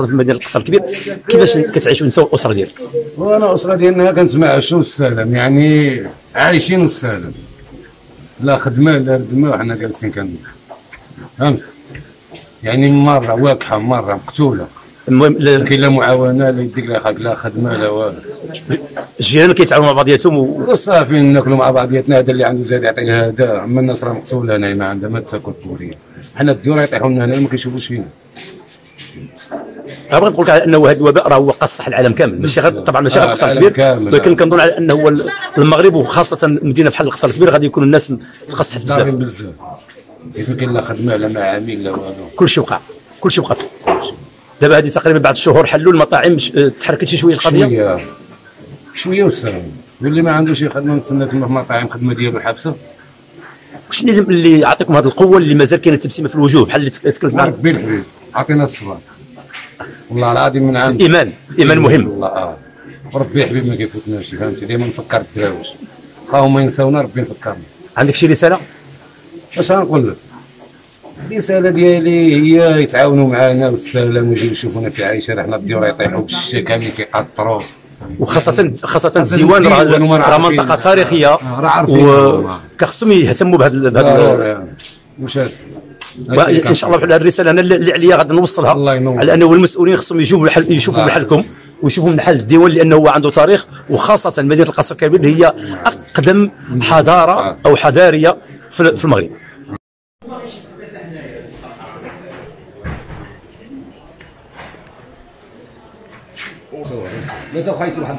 في مدينه القصر الكبير، كيفاش كتعيشوا انت والاسره ديالك؟ وانا الاسره ديالنا كنتمعشوا السلام، يعني عايشين السلام، لا خدمه لا ردمه وحنا جالسين فهمت؟ يعني مره واقحه مره مقتوله. المهم كاين لا معاونه لا يديك لا لا خدمه لا والو. الجيران كيتعاونوا مع بعضياتهم وصافي ناكلوا مع بعضياتنا، هذا اللي عنده زاد يعطي لهذا، اما الناس راه مقتوله هنا ما عندها ما تاكل بوريه. حنا الديور يطيحوا لنا هنا ما كيشوفوش فينا. بغيت نقول لك على انه هذا الوباء راه هو قاصح العالم كامل، ماشي غير طبعا ماشي غير القصر الكبير، ولكن كنظن على انه المغرب وخاصه مدينه بحال القصر الكبير غادي يكون الناس تقصحت بزاف. حيت ما كاين لا خدمه لا معامل لا والو، كلشي وقع دابا هذه تقريبا بعد شهور حلوا المطاعم، تحركت شي شويه القضيه شويه وسام، واللي ما عندوش خدمه نتسنى تما في المطاعم خدمه ديالو حابسه. شنو اللي عطيكم هذه القوه اللي مازال كاينه التبسيمه في الوجوه بحال اللي تكلمت معنا؟ ربي الحبيب عطينا الصبر والله العظيم من عند الايمان مهم والله. ربي الحبيب ما كيفوتناش، فهمتي؟ ديما نفكر الدراويش هما ينساونا، ربي نفكرنا. عندك شي رساله؟ اش غنقول لك؟ الرساله ديالي هي يتعاونوا معنا والسلام ويجيو يشوفونا في عايشه، راه حنا الديور يطيحوا بالشتا كاملين كيقطروا، وخاصه الديوان راه منطقه تاريخيه وكخصهم يهتموا بهذا واش هذا. ان شاء الله بحال الرساله انا اللي عليا غادي نوصلها، على انه المسؤولين خصهم يشوفوا بحالكم ويشوفوا من حال الديوان، لانه هو عنده تاريخ، وخاصه مدينه القصر الكبير هي اقدم حضاره او حضاريه في المغرب. مازال خايف واحد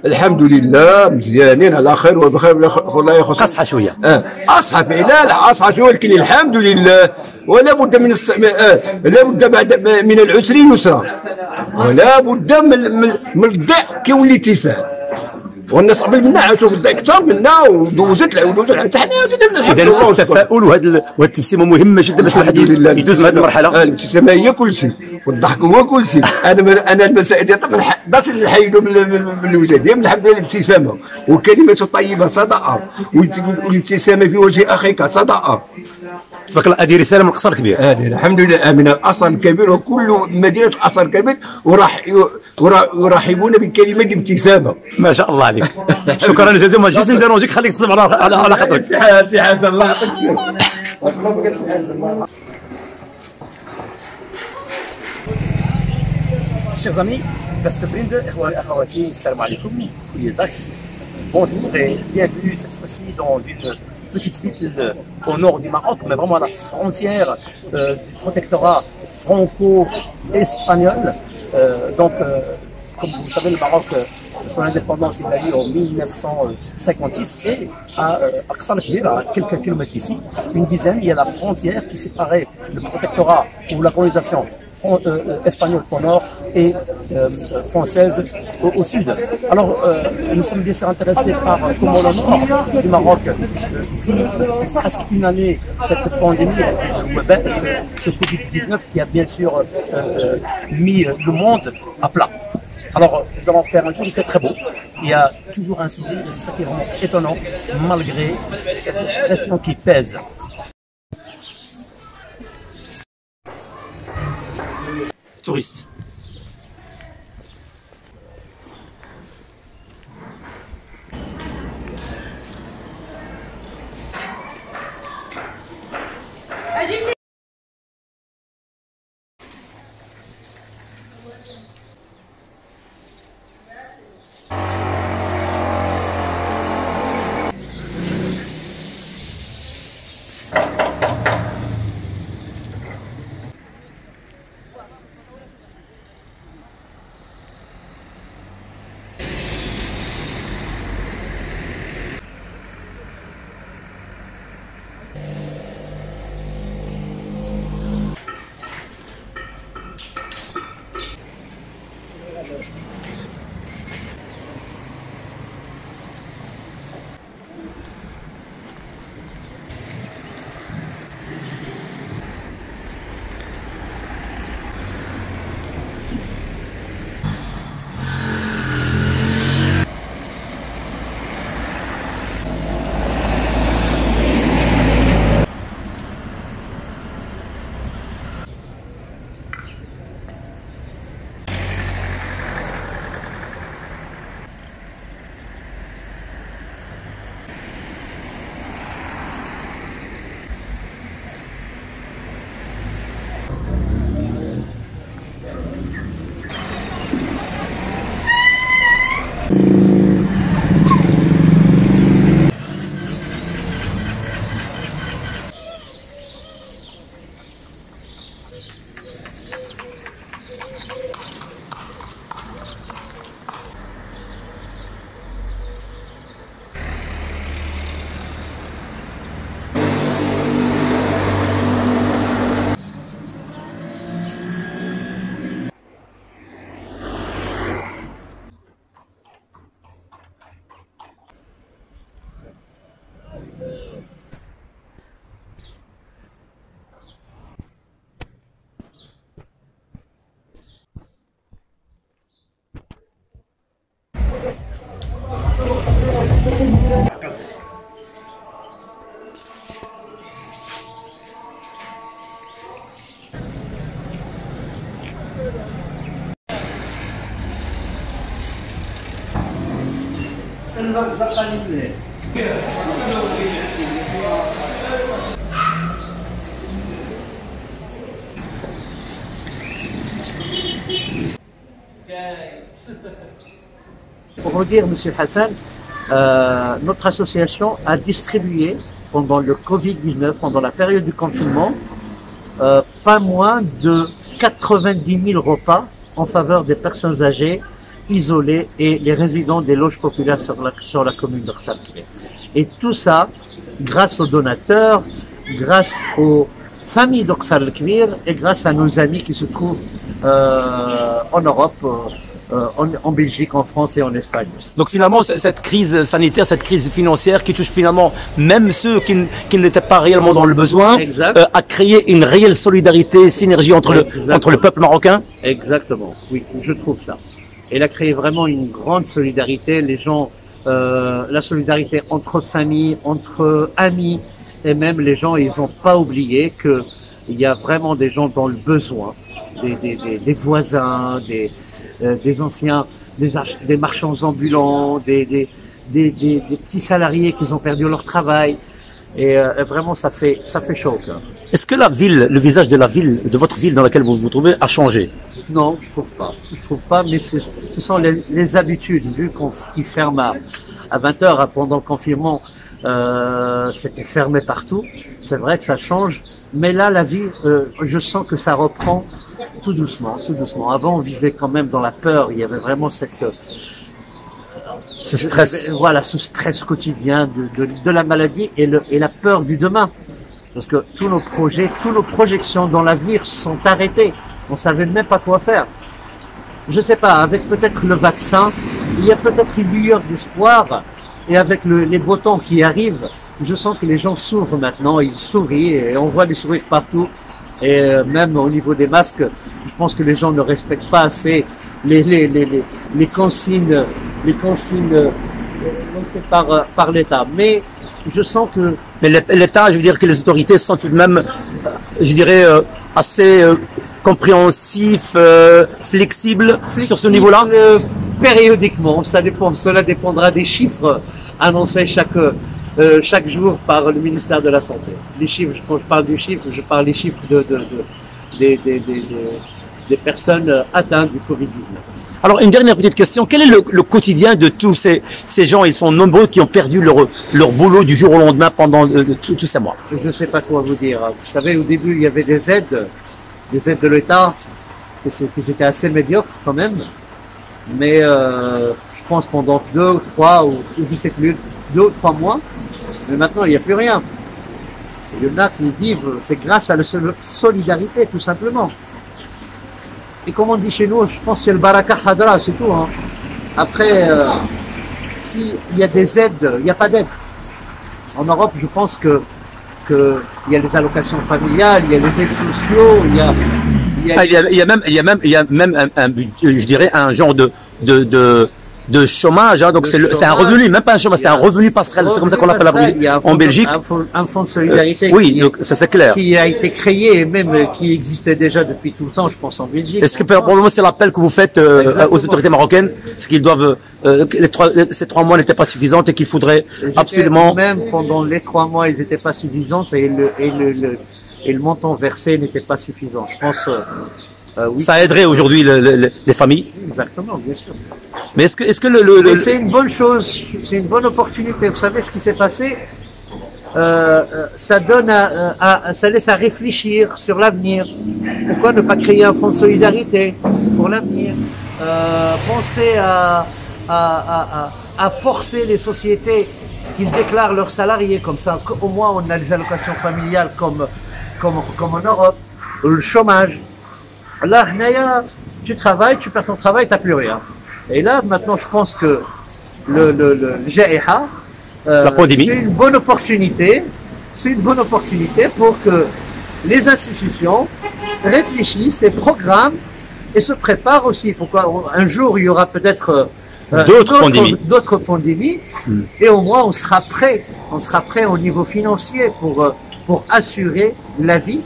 الحمد لله مزيانين على خير وبخير. الله يخص قصحى شويه اصحى فعلا اصحى شويه، ولكن الحمد لله. ولا بد من لا بد بعد من العسر يسرا، ولا بد من الضيق كيولي اتساع، والناس قبل منا عاشوا بالضيق اكثر منا ودوزت حتى حنا اذا التفاؤل وهذه التبسيمه مهمه جدا باش الواحد يدوز من هذه المرحله. الابتسامه هي كل شيء والضحك هو كل شيء. انا المسائل ديال طبعا باش نحيدوا من الوجه ديالهم الحمد لله الابتسامه، والكلمه الطيبه صدقه، والابتسامه في وجه اخيك صدقه. تبارك الله، هذه رساله من القصر الكبير. الحمد لله من القصر الكبير، وكل مدينه القصر الكبير يرحبون بكلمه الابتسامه. ما شاء الله عليك. شكرا جزيلا، ما جيتش نديرونجيك، خليك تصدم على خاطرك. سي حسن الله يعطيك Chers amis, Best Friend, Ikhwani Akhawati, salam alaikum, bonjour et bienvenue cette fois-ci dans une petite ville au nord du Maroc, mais vraiment à la frontière du protectorat franco-espagnol. Comme vous le savez, le Maroc, son indépendance il a eu en 1956, et à Aqsa al-Kbir, à quelques kilomètres d'ici, une dizaine, il y a la frontière qui séparait le protectorat ou la colonisation espagnole au nord et française au sud. Alors, nous sommes bien sûr intéressés par comment le nord du Maroc vit presque une année cette pandémie, ce Covid-19 qui a bien sûr mis le monde à plat. Alors, nous allons faire un tour, il fait très beau. Il y a toujours un sourire, et c'est ça qui est vraiment étonnant, malgré cette pression qui pèse. Touristes. Pour vous dire, Monsieur Hassan, notre association a distribué pendant le Covid-19, pendant la période du confinement, pas moins de 90 000 repas en faveur des personnes âgées, isolées et les résidents des loges populaires sur la commune d'Orsal Kbir. Et tout ça, grâce aux donateurs, grâce aux familles d'Orsal Kbir et grâce à nos amis qui se trouvent en Europe, en Belgique, en France et en Espagne. Donc finalement, cette crise sanitaire, cette crise financière qui touche finalement même ceux qui n'étaient pas réellement dans le besoin, a créé une réelle solidarité, synergie entre le peuple marocain. Exactement, oui, je trouve ça. Elle a créé vraiment une grande solidarité, les gens, la solidarité entre familles, entre amis, et même les gens, ils n'ont pas oublié qu'il y a vraiment des gens dans le besoin, des voisins, des anciens, des marchands ambulants, des petits salariés qui ont perdu leur travail. Et vraiment, ça fait chaud. Est-ce que la ville, le visage de la ville, de votre ville dans laquelle vous vous trouvez, a changé? Non, je trouve pas. Je trouve pas, mais ce sont les habitudes. Vu qu'ils ferment à 20 h pendant le confinement, c'était fermé partout. C'est vrai que ça change. Mais là, la vie, je sens que ça reprend tout doucement, tout doucement. Avant, on vivait quand même dans la peur. Il y avait vraiment ce stress. Voilà, ce stress quotidien de la maladie et la peur du demain. Parce que tous nos projets, toutes nos projections dans l'avenir sont arrêtées. On savait même pas quoi faire. Je sais pas, avec peut-être le vaccin, il y a peut-être une lueur d'espoir. Et avec les beaux temps qui arrivent, je sens que les gens s'ouvrent maintenant, ils sourient et on voit les sourires partout. Et même au niveau des masques, je pense que les gens ne respectent pas assez les consignes lancées par l'État. Mais je sens que... Mais l'État, je veux dire que les autorités sont tout de même, je dirais, assez compréhensifs, flexibles sur ce niveau-là. Périodiquement, cela dépendra des chiffres annoncés chaque jour par le ministère de la Santé. Les chiffres, quand je parle du chiffre, je parle des chiffres des personnes atteintes du Covid-19. Alors, une dernière petite question. Quel est le quotidien de tous ces gens? Ils sont nombreux qui ont perdu leur boulot du jour au lendemain pendant tous ces mois. Je ne sais pas quoi vous dire. Vous savez, au début, il y avait des aides de l'État qui étaient assez médiocres quand même. Mais je pense pendant 2 ou 3, ou je sais plus, 2 ou 3 mois. Mais maintenant, il n'y a plus rien. Il y en a qui vivent, c'est grâce à la solidarité, tout simplement. Et comme on dit chez nous, je pense que c'est le baraka hadra, c'est tout. Hein. Après, s'il y a des aides, il n'y a pas d'aide. En Europe, je pense que il y a les allocations familiales, il y a les aides sociaux, il y a même je dirais un genre de chômage, hein, donc c'est un revenu, même pas un chômage, c'est un revenu passerelle, c'est comme ça qu'on l'appelle en Belgique. Un fonds de solidarité ça c'est clair. Qui a été créé et même qui existait déjà depuis tout le temps, je pense, en Belgique. Est-ce que probablement c'est l'appel que vous faites aux autorités marocaines, c'est qu'ils doivent, ces 3 mois n'étaient pas suffisants et qu'il faudrait absolument... Même pendant les 3 mois, ils n'étaient pas suffisants et le montant versé n'était pas suffisant. Je pense... oui. Ça aiderait aujourd'hui les familles. Exactement, bien sûr. Mais est-ce que c'est une bonne chose, c'est une bonne opportunité. Vous savez ce qui s'est passé? Ça donne ça laisse à réfléchir sur l'avenir. Pourquoi ne pas créer un fonds de solidarité pour l'avenir? Penser à forcer les sociétés qu'ils déclarent leurs salariés, comme ça au moins on a les allocations familiales comme en Europe, le chômage. Là, tu travailles, tu perds ton travail, tu n'as plus rien. Et là, maintenant, je pense que le Jaïha, la pandémie. C'est une bonne opportunité. C'est une bonne opportunité pour que les institutions réfléchissent et programment et se préparent aussi. Pourquoi un jour il y aura peut-être d'autres pandémies et au moins on sera prêt au niveau financier pour assurer la vie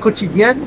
quotidienne.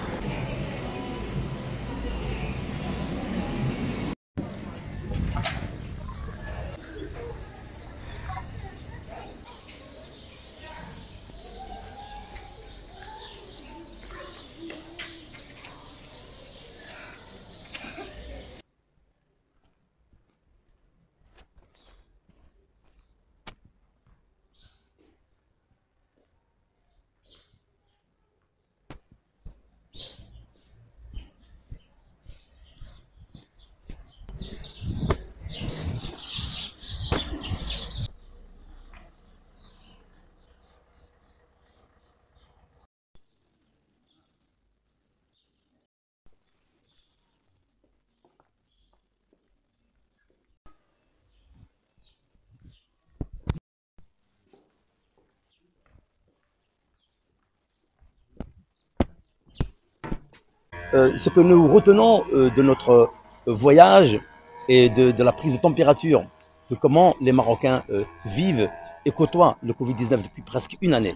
Ce que nous retenons de notre voyage et de la prise de température, de comment les Marocains vivent et côtoient le Covid-19 depuis presque une année.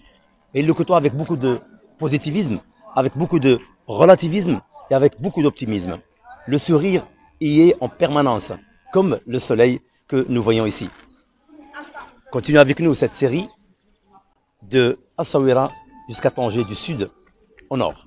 Et ils le côtoient avec beaucoup de positivisme, avec beaucoup de relativisme et avec beaucoup d'optimisme. Le sourire y est en permanence, comme le soleil que nous voyons ici. Continuez avec nous cette série de Essaouira jusqu'à Tanger du sud au nord.